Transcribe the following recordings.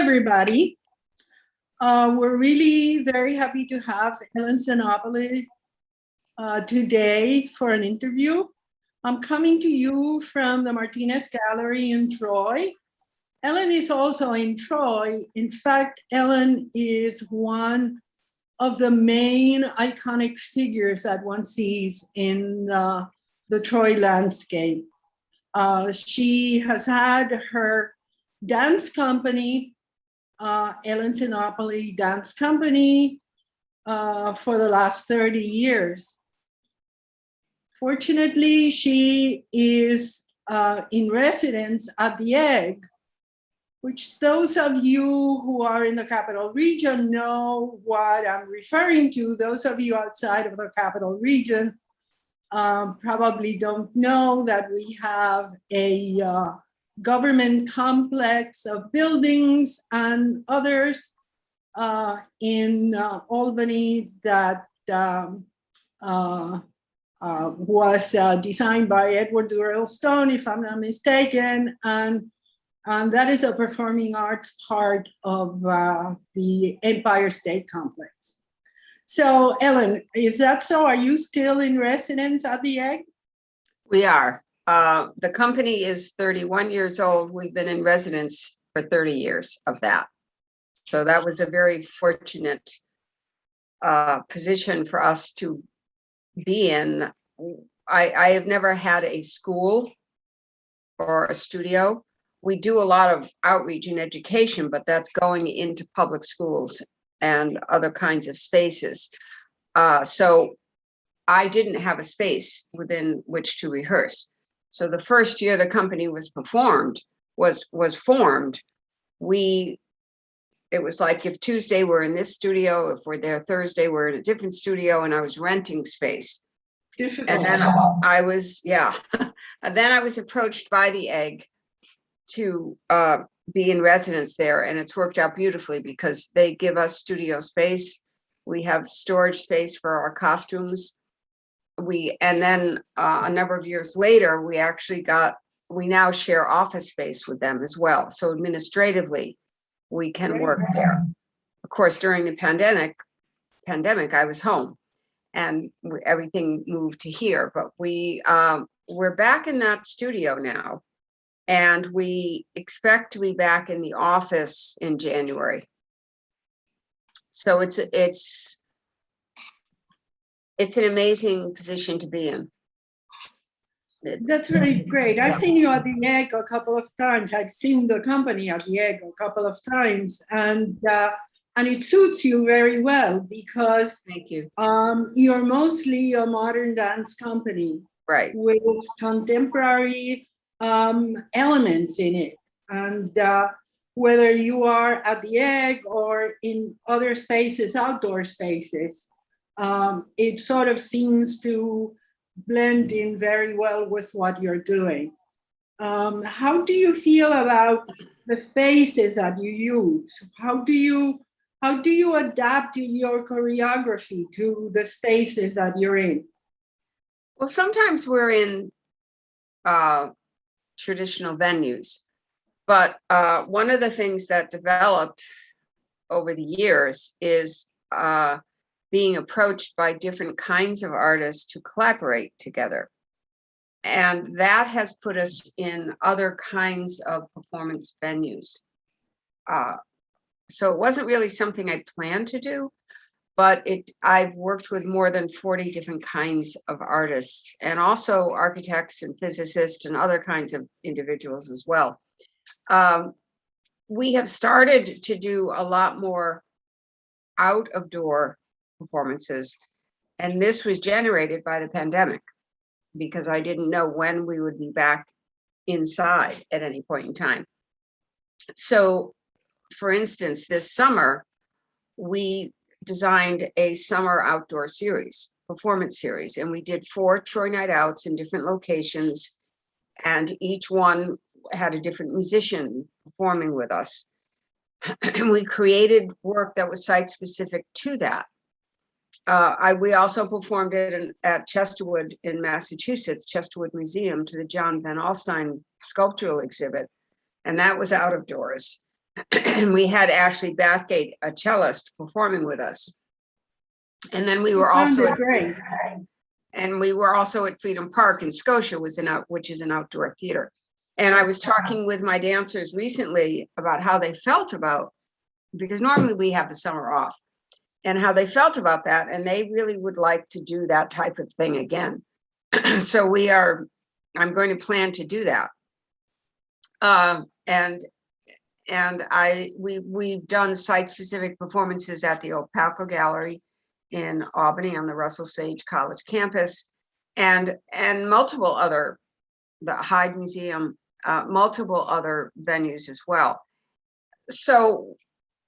everybody. We're really very happy to have Ellen Sinopoli today for an interview. I'm coming to you from the Martinez Gallery in Troy. Ellen is also in Troy. In fact, Ellen is one of the main iconic figures that one sees in the Troy landscape. She has had her dance company, Ellen Sinopoli Dance Company, for the last 30 years. Fortunately, she is in residence at the Egg, which those of you who are in the Capital Region know what I'm referring to. Those of you outside of the Capital Region probably don't know that we have a government complex of buildings and others in Albany that was designed by Edward Durrell Stone, if I'm not mistaken, and that is a performing arts part of the Empire State Complex. So, Ellen, is that so? Are you still in residence at the Egg? We are. The company is 31 years old. We've been in residence for 30 years of that. So that was a very fortunate position for us to be in. I have never had a school or a studio. We do a lot of outreach and education, but that's going into public schools and other kinds of spaces. So I didn't have a space within which to rehearse. So the first year the company was formed, it was like if Tuesday we're in this studio, if we're there Thursday, we're in a different studio, and I was renting space. Difficult. And then I was, and then I was approached by the Egg to be in residence there, and it's worked out beautifully because they give us studio space. We have storage space for our costumes. And then a number of years later, we now share office space with them as well. So administratively, we can work there. Of course, during the pandemic, I was home, and everything moved to here. But we're back in that studio now, and we expect to be back in the office in January. So it's an amazing position to be in. That's really great. I've seen you at the Egg a couple of times. I've seen the company at the Egg a couple of times, and it suits you very well because thank you. You're mostly a modern dance company, right, with contemporary elements in it, and whether you are at the Egg or in other spaces, outdoor spaces, it sort of seems to blend in very well with what you're doing. How do you feel about the spaces that you use? How do you adapt your choreography to the spaces that you're in? Well, sometimes we're in traditional venues, but one of the things that developed over the years is being approached by different kinds of artists to collaborate together. And that has put us in other kinds of performance venues. So it wasn't really something I planned to do, but I've worked with more than 40 different kinds of artists, and also architects and physicists and other kinds of individuals as well. We have started to do a lot more out-of-door performances, and this was generated by the pandemic because I didn't know when we would be back inside at any point in time. So, for instance, this summer, we designed a summer outdoor performance series, and we did 4 Troy night outs in different locations, and each one had a different musician performing with us. And we created work that was site-specific to that. We also performed it at Chesterwood in Massachusetts, Chesterwood Museum, to the John Van Alstyne sculptural exhibit, and that was out of doors. And we had Ashley Bathgate, a cellist, performing with us. And then we were also at, great. and we were also at Freedom Park in Scotia, which is an outdoor theater. And I was talking with my dancers recently about how they felt about, because normally we have the summer off, and how they felt about that. And they really would like to do that type of thing again. So I'm going to plan to do that. We've done site-specific performances at the Laudelina Gallery in Albany on the Russell Sage College campus, and multiple other, the Hyde Museum, multiple other venues as well. So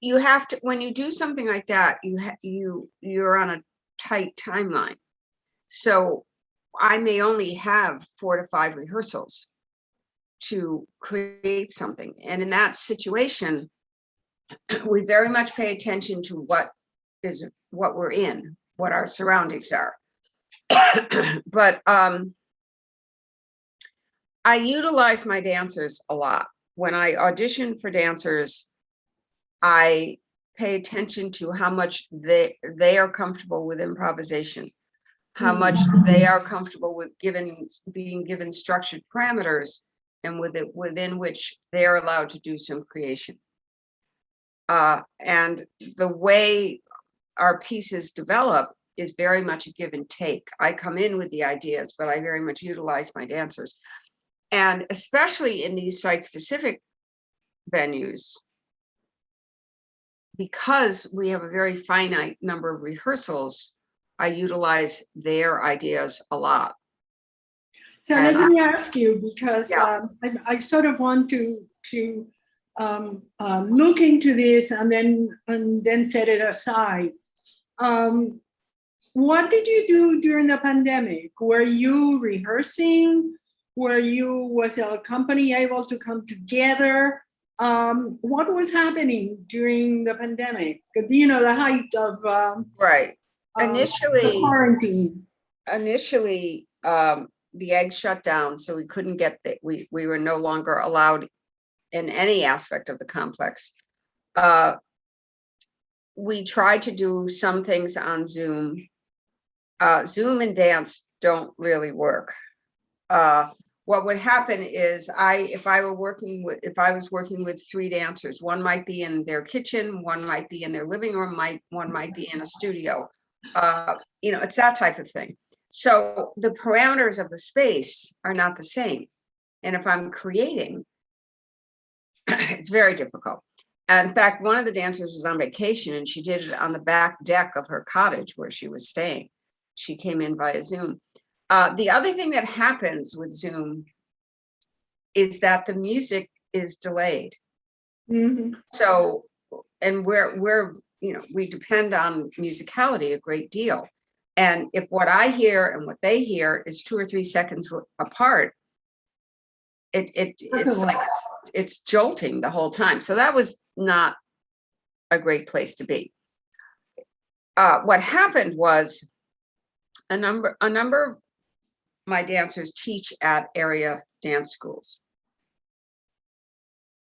you have to, when you do something like that, you're on a tight timeline. So I may only have 4 to 5 rehearsals to create something. And in that situation, we very much pay attention to what we're in, what our surroundings are. But I utilize my dancers a lot. When I audition for dancers, I pay attention to how much they are comfortable with improvisation, how much they are comfortable with being given structured parameters, and within which they're allowed to do some creation. And the way our pieces develop is very much a give and take. I come in with the ideas, but I very much utilize my dancers. And especially in these site-specific venues, because we have a very finite number of rehearsals, I utilize their ideas a lot. So let me ask you, because Yeah. I sort of want to look into this and then set it aside. What did you do during the pandemic? Were you rehearsing? Was a company able to come together? What was happening during the pandemic? You know, the height of Right. the quarantine. Initially, the egg shut down, so we couldn't get we were no longer allowed in any aspect of the complex. We tried to do some things on Zoom. Zoom and dance don't really work. What would happen is if I was working with 3 dancers, one might be in their kitchen, one might be in their living room, one might be in a studio. You know, it's that type of thing. So the parameters of the space are not the same. And if I'm creating, it's very difficult. And in fact, one of the dancers was on vacation and she did it on the back deck of her cottage where she was staying. She came in via Zoom. The other thing that happens with Zoom is that the music is delayed. Mm-hmm. So, and we depend on musicality a great deal. And if what I hear and what they hear is 2 or 3 seconds apart, it's jolting the whole time. So that was not a great place to be. What happened was a number of my dancers teach at area dance schools.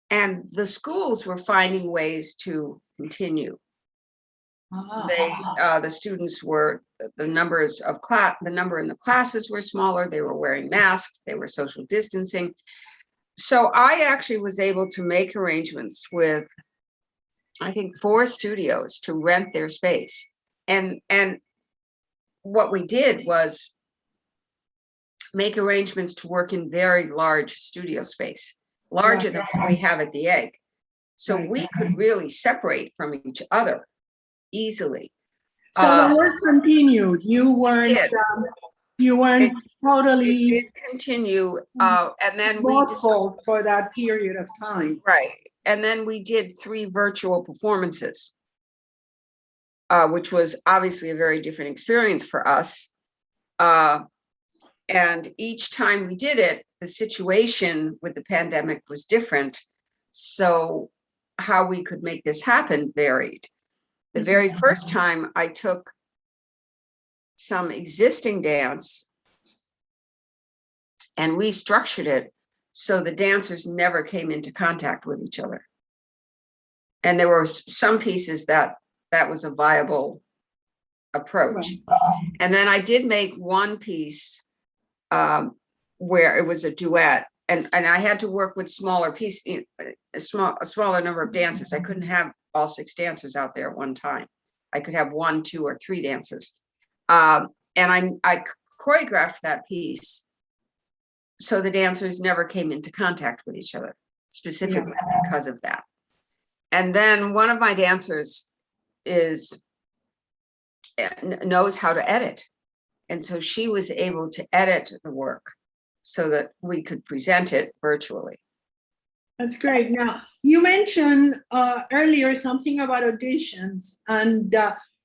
And the schools were finding ways to continue. The students were, the number in the classes were smaller, they were wearing masks, they were social distancing. So I actually was able to make arrangements with, I think, 4 studios to rent their space. And what we did was make arrangements to work in very large studio space, larger than what we have at the Egg. So we could really separate from each other easily. So the work continued. You weren't totally. It did continue, and then we decided for that period of time. Right, and then we did 3 virtual performances, which was obviously a very different experience for us. And each time we did it, the situation with the pandemic was different. So how we could make this happen varied. The very first time I took some existing dance and restructured it so the dancers never came into contact with each other. And there were some pieces that was a viable approach. And then I did make one piece where it was a duet, and I had to work with smaller pieces, a smaller number of dancers. I couldn't have all 6 dancers out there at one time. I could have 1, 2, or 3 dancers. And I choreographed that piece so the dancers never came into contact with each other, specifically because of that. And then one of my dancers knows how to edit. And so she was able to edit the work so that we could present it virtually. That's great. Now, you mentioned earlier something about auditions, and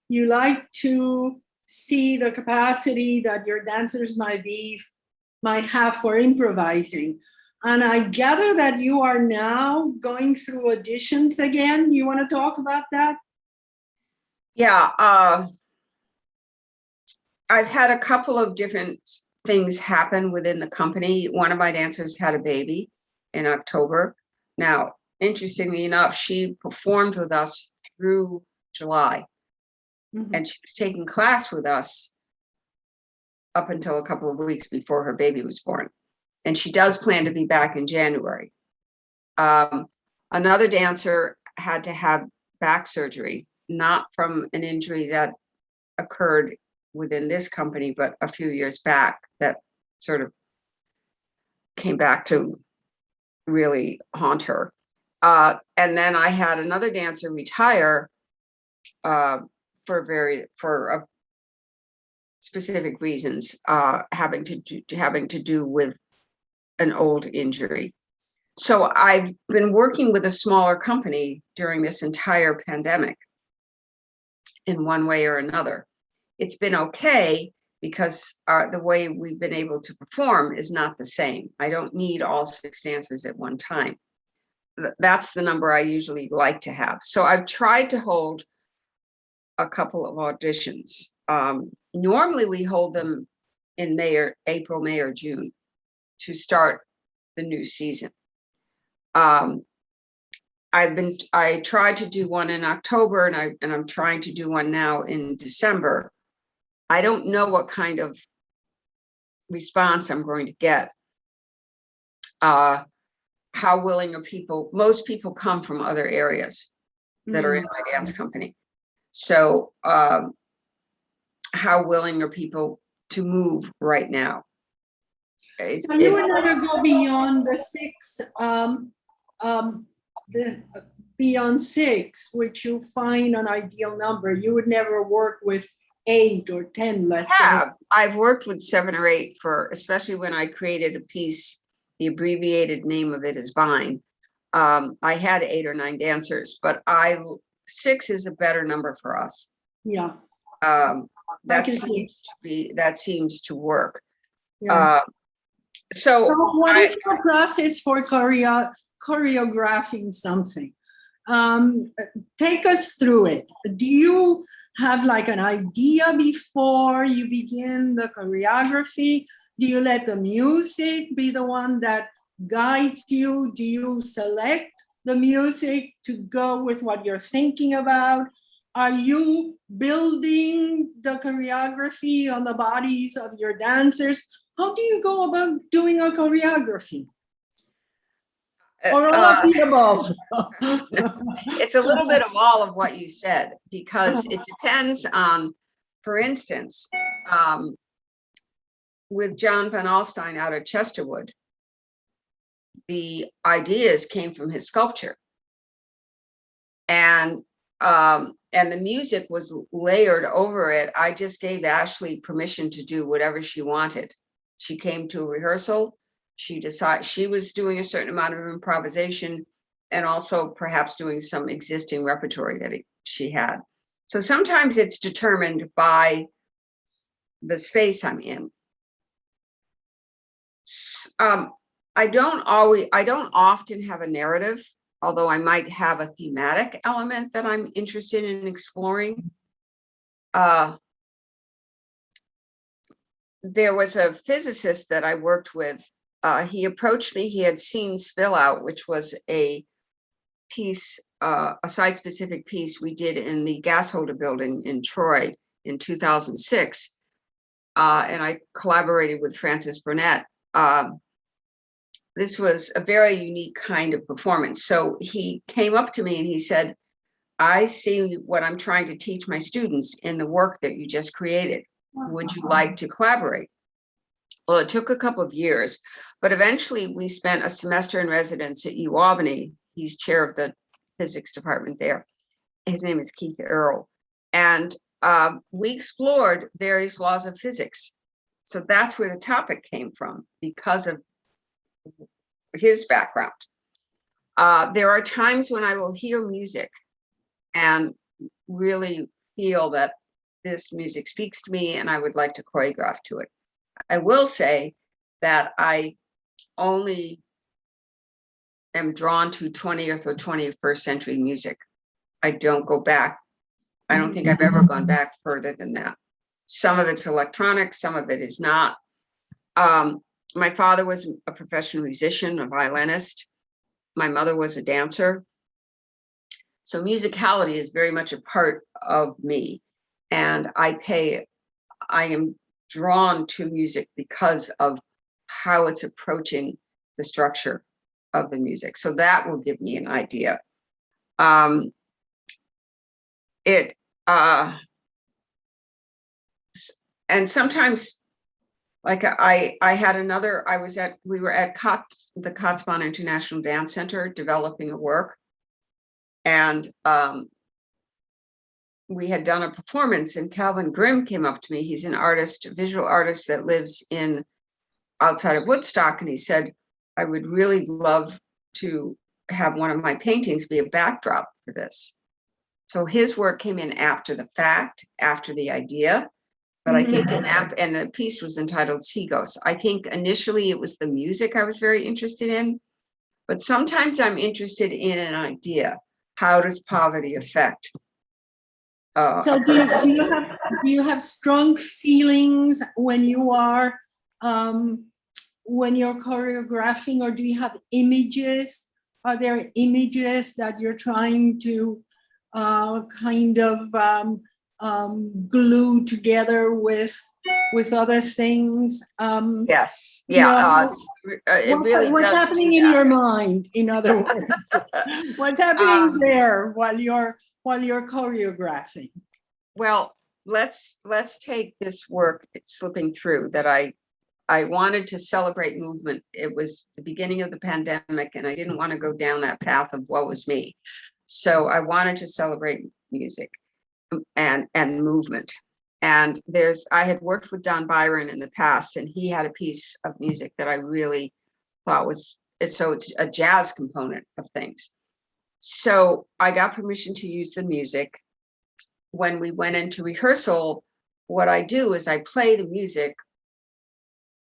you like to see the capacity that your dancers might have for improvising. And I gather that you are now going through auditions again. You want to talk about that? Yeah, I've had a couple of different things happen within the company. One of my dancers had a baby in October. Now, interestingly enough, she performed with us through July, and she was taking class with us up until a couple of weeks before her baby was born. And she does plan to be back in January. Another dancer had to have back surgery, not from an injury that occurred within this company, but a few years back, that sort of came back to really haunt her. And then I had another dancer retire for specific reasons, having to do with an old injury. So I've been working with a smaller company during this entire pandemic in one way or another. It's been okay because the way we've been able to perform is not the same. I don't need all 6 dancers at one time. That's the number I usually like to have. So I've tried to hold a couple of auditions. Normally we hold them in April, May, or June to start the new season. I tried to do one in October, and I'm trying to do one now in December. I don't know what kind of response I'm going to get. How willing are people? Most people come from other areas that are in my dance company. So how willing are people to move right now? So you would never go beyond the 6, beyond 6, which you find an ideal number. You would never work with 8 or 10, let's say. I've worked with 7 or 8 especially when I created a piece. The abbreviated name of it is Vine. I had 8 or 9 dancers, but 6 is a better number for us. Yeah. That seems to work. Yeah. So what is your process for choreographing something? Take us through it. Do you have like an idea before you begin the choreography? Do you let the music be the one that guides you? Do you select the music to go with what you're thinking about? Are you building the choreography on the bodies of your dancers? How do you go about doing a choreography? Or all of the above? It's a little bit of all of what you said, because it depends on, for instance, with John Van Alstyne out of Chesterwood, the ideas came from his sculpture. And the music was layered over it. I just gave Ashley permission to do whatever she wanted. She came to a rehearsal. She decided she was doing a certain amount of improvisation and also perhaps doing some existing repertory that she had. So sometimes it's determined by the space I'm in. I don't often have a narrative, although I might have a thematic element that I'm interested in exploring. There was a physicist that I worked with. He approached me. He had seen Spill Out, which was a piece, a site-specific piece we did in the gas holder building in Troy in 2006. And I collaborated with Francis Burnett. This was a very unique kind of performance. So he came up to me and he said, I see what I'm trying to teach my students in the work that you just created. Would you like to collaborate? Well, it took a couple of years, but eventually we spent a semester in residence at UAlbany. He's chair of the physics department there. His name is Keith Earle. And we explored various laws of physics. So that's where the topic came from, because of his background. There are times when I will hear music and really feel that this music speaks to me and I would like to choreograph to it. I will say that I only am drawn to 20th or 21st century music. I don't go back. I don't think I've ever gone back further than that. Some of it's electronic, some of it is not. My father was a professional musician, a violinist. My mother was a dancer. So musicality is very much a part of me. And I am drawn to music because of how it's approaching the structure of the music. So that will give me an idea. And sometimes, like we were at the Kotzebue International Dance Center developing a work. And we had done a performance and Calvin Grimm came up to me. He's an artist, a visual artist that lives outside of Woodstock. And he said, I would really love to have one of my paintings be a backdrop for this. So his work came in after the fact, after the idea. But I think and the piece was entitled Sea Ghosts. I think initially it was the music I was very interested in, but sometimes I'm interested in an idea. How does poverty affect? So do you have strong feelings when you're choreographing, or do you have images? Are there images that you're trying to glue together with other things? Yes, yeah. What's happening in your mind? In other words, what's happening there while you're choreographing? Well, let's take this work, Slipping Through, that I wanted to celebrate movement. It was the beginning of the pandemic, and I didn't want to go down that path of woe is me. So I wanted to celebrate music and movement. And I had worked with Don Byron in the past, and he had a piece of music that I really thought it's a jazz component of things. So I got permission to use the music. When we went into rehearsal, what I do is I play the music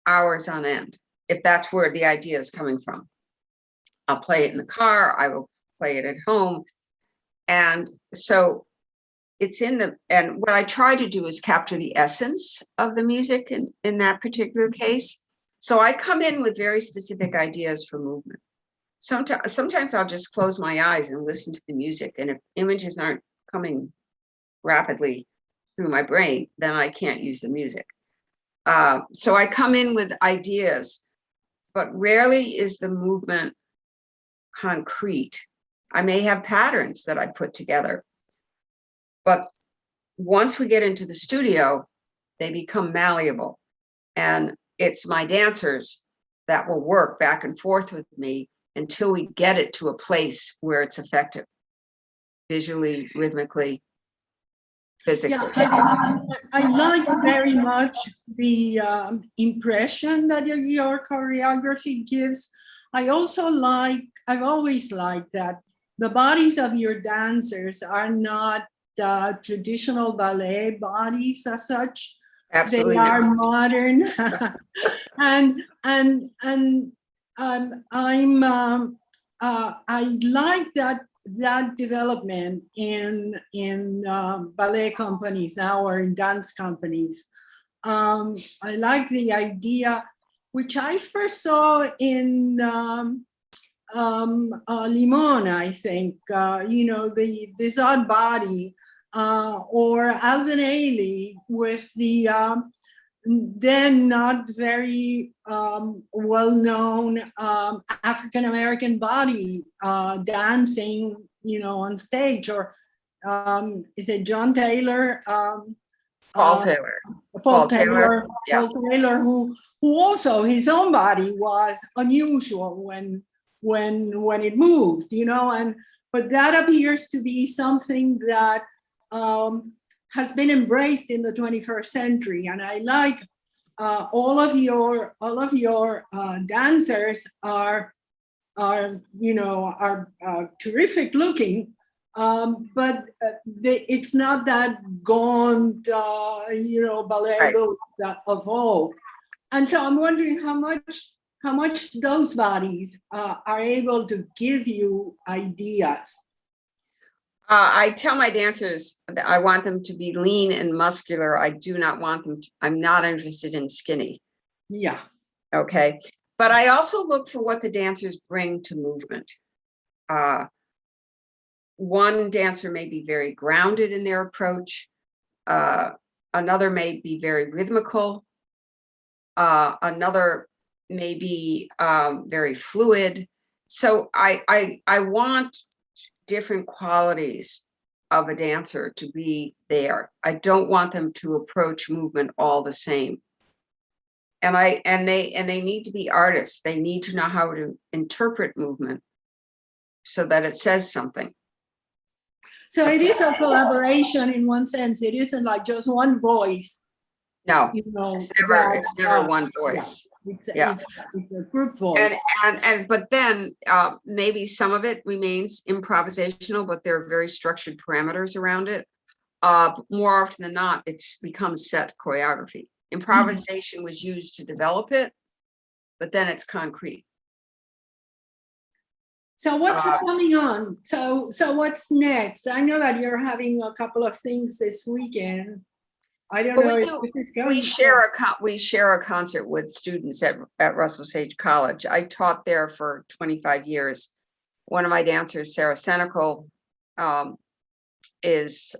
hours on end, if that's where the idea is coming from. I'll play it in the car, I will play it at home. And so and what I try to do is capture the essence of the music in that particular case. So I come in with very specific ideas for movement. Sometimes I'll just close my eyes and listen to the music. And if images aren't coming rapidly through my brain, then I can't use the music. So I come in with ideas, but rarely is the movement concrete. I may have patterns that I put together, but once we get into the studio, they become malleable. And it's my dancers that will work back and forth with me until we get it to a place where it's effective, visually, rhythmically, physically. Yeah, I like very much the impression that your choreography gives. I've always liked that the bodies of your dancers are not traditional ballet bodies as such. Absolutely. They are modern. and I like that development in ballet companies now, or in dance companies. I like the idea, which I first saw in Limon, I think, this odd body, or Alvin Ailey with the then not very well-known African-American body dancing, on stage, or is it John Taylor? Paul uh, Taylor. Paul Taylor, Yeah. Paul Taylor, who also his own body was unusual when it moved, and but that appears to be something that has been embraced in the 21st century, and I like all of your dancers are terrific looking, but it's not that gaunt, ballet Right. look of old. And so I'm wondering how much those bodies are able to give you ideas. I tell my dancers that I want them to be lean and muscular. I do not want them to, I'm not interested in skinny. Yeah. Okay. But I also look for what the dancers bring to movement. One dancer may be very grounded in their approach. Another may be very rhythmical. Another may be very fluid. So I want different qualities of a dancer to be there. I don't want them to approach movement all the same. And they need to be artists. They need to know how to interpret movement so that it says something. So it is a collaboration in one sense. It isn't like just one voice. No, it's never one voice. Yeah. It's a group voice. But then maybe some of it remains improvisational, but there are very structured parameters around it. More often than not, it's become set choreography. Improvisation was used to develop it, but then it's concrete. So what's coming on? So what's next? I know that you're having a couple of things this weekend. I don't know if this is going. We share a concert with students at Russell Sage College. I taught there for 25 years. One of my dancers, Sarah Senecal, has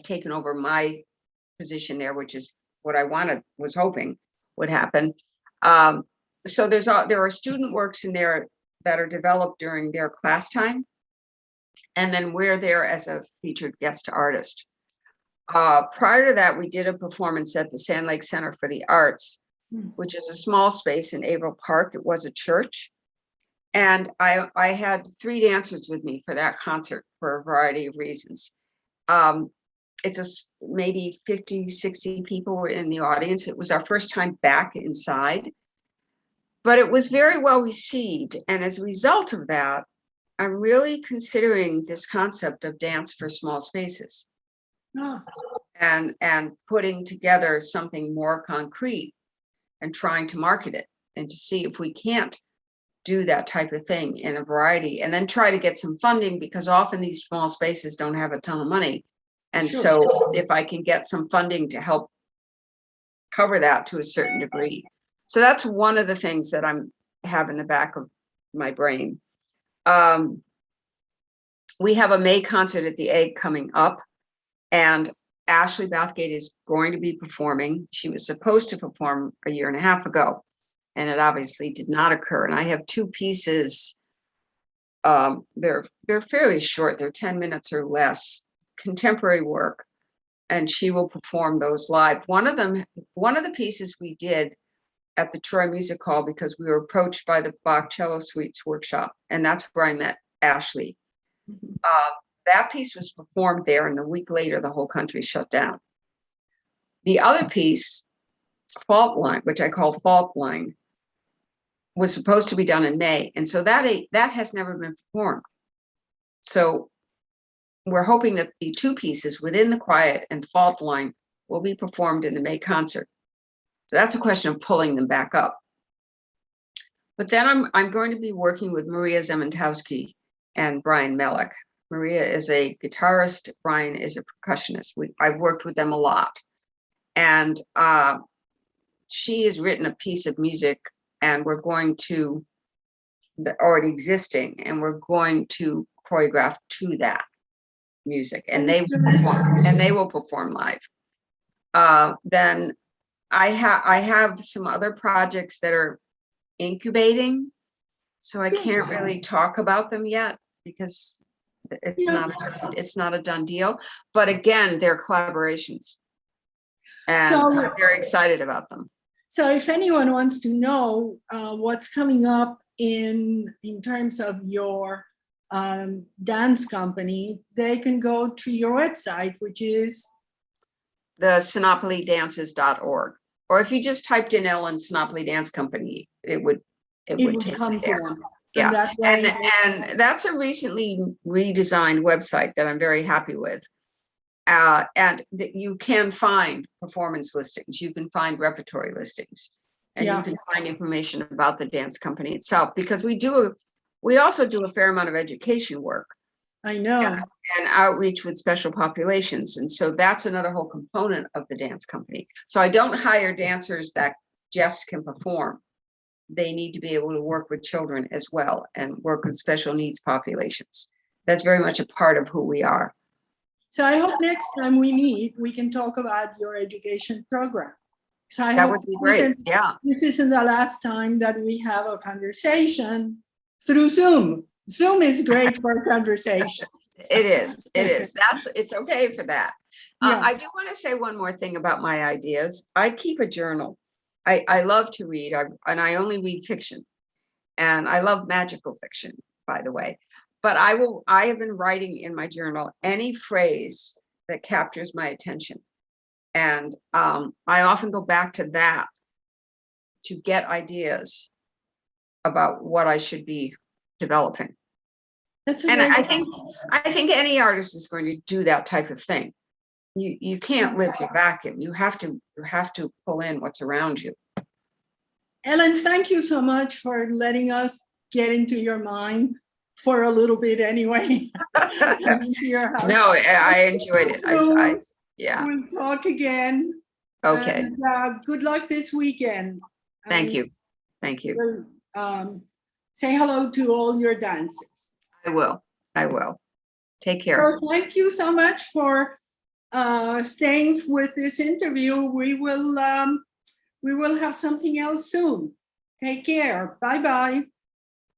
taken over my position there, which is what I was hoping would happen. So there are student works in there that are developed during their class time, and then we're there as a featured guest artist. Prior to that, we did a performance at the Sand Lake Center for the Arts, which is a small space in Averill Park. It was a church. And I had 3 dancers with me for that concert for a variety of reasons. It's maybe 50, 60 people were in the audience. It was our first time back inside, but it was very well received. And as a result of that, I'm really considering this concept of dance for small spaces. Oh. And putting together something more concrete and trying to market it and to see if we can't do that type of thing in a variety, and then try to get some funding, because often these small spaces don't have a ton of money. And so if I can get some funding to help cover that to a certain degree. So that's one of the things that I'm have in the back of my brain. We have a May concert at the Egg coming up, and Ashley Bathgate is going to be performing. She was supposed to perform a year and a half ago, and it obviously did not occur. And I have 2 pieces. They're fairly short. They're 10 minutes or less, contemporary work, and she will perform those live. One of the pieces we did at the Troy Music Hall because we were approached by the Bach Cello Suites workshop, and that's where I met Ashley. That piece was performed there, and a week later, the whole country shut down. The other piece, Fault Line, which I call Fault Line, was supposed to be done in May, and so that has never been performed. So we're hoping that the 2 pieces, Within the Quiet and Fault Line, will be performed in the May concert. So that's a question of pulling them back up. But then I'm going to be working with Maria Zementowski and Brian Mellick. Maria is a guitarist. Brian is a percussionist. I've worked with them a lot. And she has written a piece of music, and we're going to already existing, and we're going to choreograph to that music, and they will perform live. Then I have some other projects that are incubating, so I can't really talk about them yet because it's not a done deal. But again, they're collaborations, and I'm very excited about them. So if anyone wants to know what's coming up in terms of your dance company, they can go to your website, which is the sinopolidances.org. Or if you just typed in Ellen Sinopoli Dance Company, it would come to them. Yeah, and that's a recently redesigned website that I'm very happy with. And that you can find performance listings, you can find repertory listings, and you can find information about the dance company itself, because we also do a fair amount of education work. I know. And outreach with special populations. And so that's another whole component of the dance company. So I don't hire dancers that just can perform. They need to be able to work with children as well and work with special needs populations. That's very much a part of who we are. So I hope next time we meet, we can talk about your education program. So that would be great. This isn't the last time that we have a conversation through Zoom. Zoom is great for conversation. It is. It's okay for that. I do want to say one more thing about my ideas. I keep a journal. I love to read, and I only read fiction, and I love magical fiction, by the way. But I have been writing in my journal any phrase that captures my attention, and I often go back to that to get ideas about what I should be developing. And I think any artist is going to do that type of thing. You can't live in a vacuum. You have to pull in what's around you. Ellen, thank you so much for letting us get into your mind for a little bit anyway. No, I enjoyed it. We'll talk again. Okay. And, good luck this weekend. Thank you. Thank you. Say hello to all your dancers. I will. Take care. So thank you so much for staying with this interview. We will have something else soon. Take care. Bye-bye.